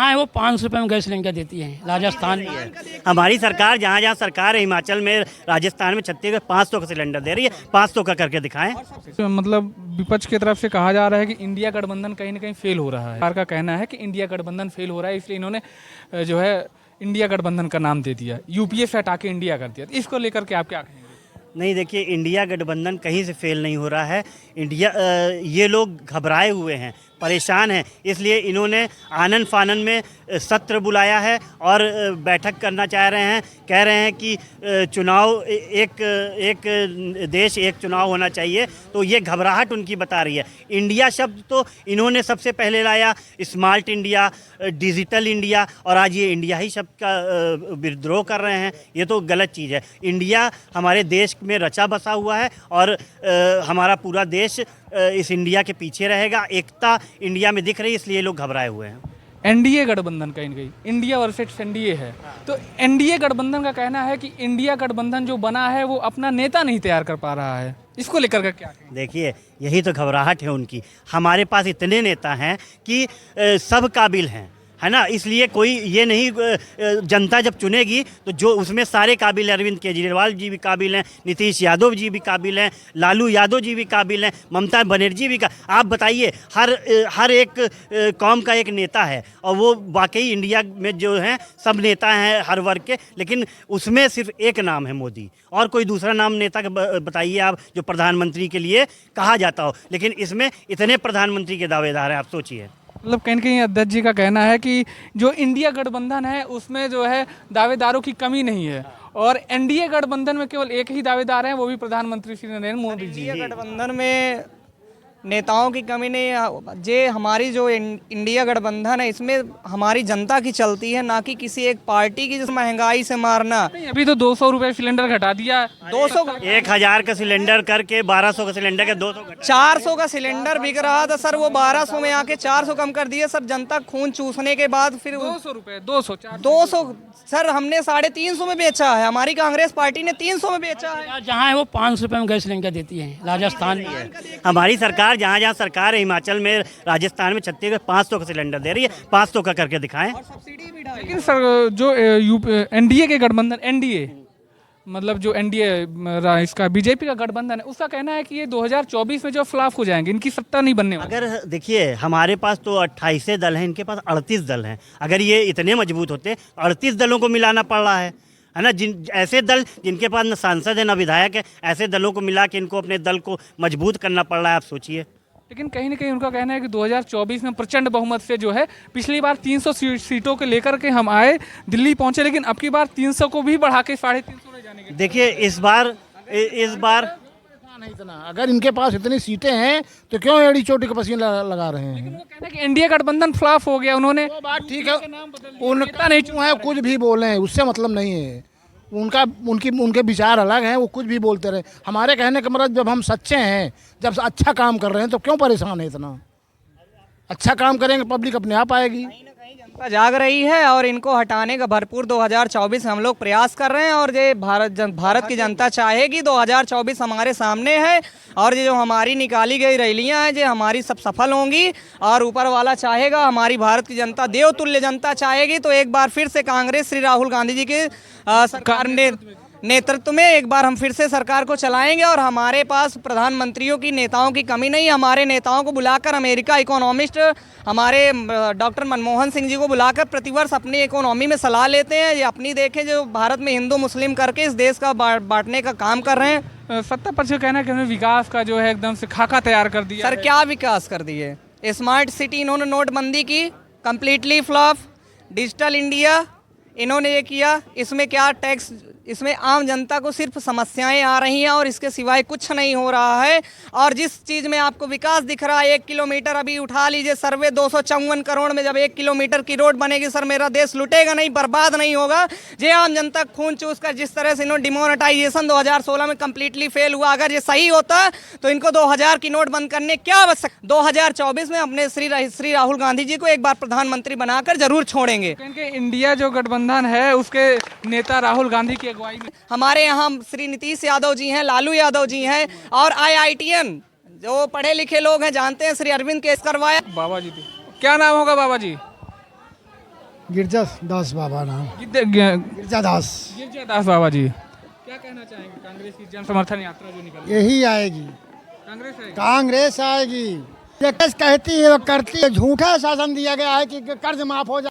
है वो 500 रुपये में गैस सिलेंडर देती है। राजस्थान में हमारी सरकार जहाँ जहाँ सरकार है, हिमाचल में, राजस्थान में, छत्तीसगढ़ 500 का सिलेंडर दे रही है। 500 का करके दिखाएं। मतलब विपक्ष की तरफ से कहा जा रहा है कि इंडिया गठबंधन कहीं ना कहीं फेल हो रहा है। सरकार का कहना है कि इंडिया गठबंधन फेल हो रहा है, इसलिए इन्होंने जो है इंडिया गठबंधन का नाम दे दिया, यूपीए से हटा के इंडिया कर दिया। इसको लेकर के आप क्या कहेंगे? नहीं, देखिए, इंडिया गठबंधन कहीं से फेल नहीं हो रहा है। ये लोग घबराए हुए हैं, परेशान हैं, इसलिए इन्होंने आनन फानन में सत्र बुलाया है और बैठक करना चाह रहे हैं। कह रहे हैं कि चुनाव, एक देश एक चुनाव होना चाहिए। तो ये घबराहट उनकी बता रही है। इंडिया शब्द तो इन्होंने सबसे पहले लाया, स्मार्ट इंडिया, डिजिटल इंडिया, और आज ये इंडिया ही शब्द का विद्रोह कर रहे हैं। ये तो गलत चीज़ है। इंडिया हमारे देश में रचा बसा हुआ है और हमारा पूरा देश इस इंडिया के पीछे रहेगा। एकता इंडिया में दिख रही है, इसलिए लोग घबराए हुए हैं। एनडीए गठबंधन कहीं कहीं इंडिया वर्सेस एनडीए है, तो एनडीए गठबंधन का कहना है कि इंडिया गठबंधन जो बना है वो अपना नेता नहीं तैयार कर पा रहा है। इसको लेकर के क्या कहें? देखिए, यही तो घबराहट है उनकी। हमारे पास इतने नेता हैं कि सब काबिल हैं, है ना। इसलिए कोई ये नहीं, जनता जब चुनेगी तो जो उसमें सारे काबिल हैं। अरविंद केजरीवाल जी भी काबिल हैं, नीतीश यादव जी भी काबिल हैं, लालू यादव जी भी काबिल हैं, ममता बनर्जी भी आप बताइए, हर एक कौम का एक नेता है और वो वाकई इंडिया में जो हैं सब नेता हैं हर वर्ग के, लेकिन उसमें सिर्फ एक नाम है मोदी। और कोई दूसरा नाम नेता का बताइए आप जो प्रधानमंत्री के लिए कहा जाता हो, लेकिन इसमें इतने प्रधानमंत्री के दावेदार हैं, आप सोचिए। मतलब कहीं कहीं अध्यक्ष जी का कहना है कि जो इंडिया गठबंधन है उसमें जो है दावेदारों की कमी नहीं है, और एनडीए गठबंधन में केवल एक ही दावेदार हैं, वो भी प्रधानमंत्री श्री नरेंद्र मोदी जी। इंडिया गठबंधन में नेताओं की कमी नहीं है। जे हमारी जो इंडिया गठबंधन है इसमें हमारी जनता की चलती है, ना कि किसी एक पार्टी की। जिस महंगाई से मारना, अभी तो 200 रुपये सिलेंडर घटा दिया, 200 1000 का सिलेंडर करके 1200 का सिलेंडर के 200 400 का सिलेंडर बिक रहा था सर, वो 1200 में आके 400 कम कर दिए सर। जनता खून चूसने के बाद फिर 200 रुपये 200 सर हमने 350 में बेचा है, हमारी कांग्रेस पार्टी ने 300 में बेचा है। जहाँ है वो 500 रुपये में गैस सिलेंडर देती है। राजस्थान में हमारी सरकार जहाँ जहाँ सरकार है, हिमाचल में, राजस्थान में, छत्तीसगढ़ 500 का सिलेंडर दे रही है। 500 का करके दिखाएं। लेकिन सर जो एनडीए के गठबंधन, एनडीए मतलब जो एनडीए इसका बीजेपी का गठबंधन है, उसका कहना है कि ये 2024 में जो फ्लॉप हो जाएंगे, इनकी सत्ता नहीं बनने वाली। अगर देखिए, हमारे पास तो 28 दल हैं, इनके पास 38 दल हैं। अगर ये इतने मजबूत होते, 38 दलों को मिलाना पड़ रहा है ना। ऐसे दल जिनके पास न सांसद है न विधायक है, ऐसे दलों को मिला के इनको अपने दल को मजबूत करना पड़ रहा है, आप सोचिए। लेकिन कहीं ना कहीं उनका कहना है कि 2024 में प्रचंड बहुमत से जो है, पिछली बार 300 सीटों के लेकर के हम आए, दिल्ली पहुंचे, लेकिन अब की बार 300 को भी बढ़ा के 350 ले जाने के। देखिए, इस बार नहीं इतना, अगर इनके पास इतनी सीटें हैं तो क्यों एड़ी चोटी का पसीना लगा रहे हैं? वो कहना है कि इंडिया गठबंधन फ्लॉप हो गया, उन्होंने वो बात ठीक है, उनका नहीं क्यों है, कुछ भी बोले, उससे मतलब नहीं है। उनके विचार अलग हैं, वो कुछ भी बोलते रहे। हमारे कहने का मतलब, जब हम सच्चे हैं, जब अच्छा काम कर रहे हैं, तो क्यों परेशान है इतना? अच्छा काम करेंगे, पब्लिक अपने आप आएगी। जनता जाग रही है और इनको हटाने का भरपूर 2024 हम लोग प्रयास कर रहे हैं। और ये भारत की जनता चाहेगी, 2024 हमारे सामने है, और ये जो हमारी निकाली गई रैलियां हैं, ये हमारी सब सफल होंगी। और ऊपर वाला चाहेगा, हमारी भारत की जनता देवतुल्य जनता चाहेगी, तो एक बार फिर से कांग्रेस श्री राहुल गांधी जी के सरकार ने नेतृत्व में एक बार हम फिर से सरकार को चलाएंगे। और हमारे पास प्रधानमंत्रियों की, नेताओं की कमी नहीं। हमारे नेताओं को बुलाकर, अमेरिका इकोनॉमिस्ट हमारे डॉक्टर मनमोहन सिंह जी को बुलाकर प्रतिवर्ष अपनी इकोनॉमी में सलाह लेते हैं। ये अपनी देखें, जो भारत में हिंदू मुस्लिम करके इस देश का बांटने का काम कर रहे हैं। सत्ता पक्ष का कहना है कि हमने विकास का जो है एकदम से खाका तैयार कर दिया। सर क्या विकास कर दिए? स्मार्ट सिटी इन्होंने नोटबंदी की, कंप्लीटली फ्लॉप। डिजिटल इंडिया इन्होंने ये किया, इसमें क्या टैक्स, इसमें आम जनता को सिर्फ समस्याएं आ रही हैं और इसके सिवाय कुछ नहीं हो रहा है। और जिस चीज़ में आपको विकास दिख रहा है, 1 किलोमीटर अभी उठा लीजिए, सर्वे 254 करोड़ में जब 1 किलोमीटर की रोड बनेगी सर, मेरा देश लुटेगा नहीं, बर्बाद नहीं होगा। जे आम जनता खून चूस कर जिस तरह से इन्होंने डिमोनेटाइजेशन 2016 में कम्प्लीटली फेल हुआ, अगर ये सही होता तो इनको 2000 की नोट बंद करने क्या आवश्यक। 2024 में अपने श्री राहुल गांधी जी को एक बार प्रधानमंत्री बनाकर जरूर छोड़ेंगे। इंडिया जो गठबंधन है उसके नेता राहुल गांधी की हमारे यहाँ श्री नीतीश यादव जी हैं, लालू यादव जी हैं, और IITN जो पढ़े लिखे लोग हैं जानते हैं, श्री अरविंद केस करवाया। बाबा जी, क्या नाम होगा बाबा जी? गिरजा दास बाबा नाम गिरजा दास गिरजादास बाबा जी क्या कहना चाहेंगे कांग्रेस की जन समर्थन यात्रा जो निकल यही आएगी, कांग्रेस है कांग्रेस आएगी। ये कहती है वो करती है, झूठा शासन दिया गया है कि कर्ज माफ हो जाए।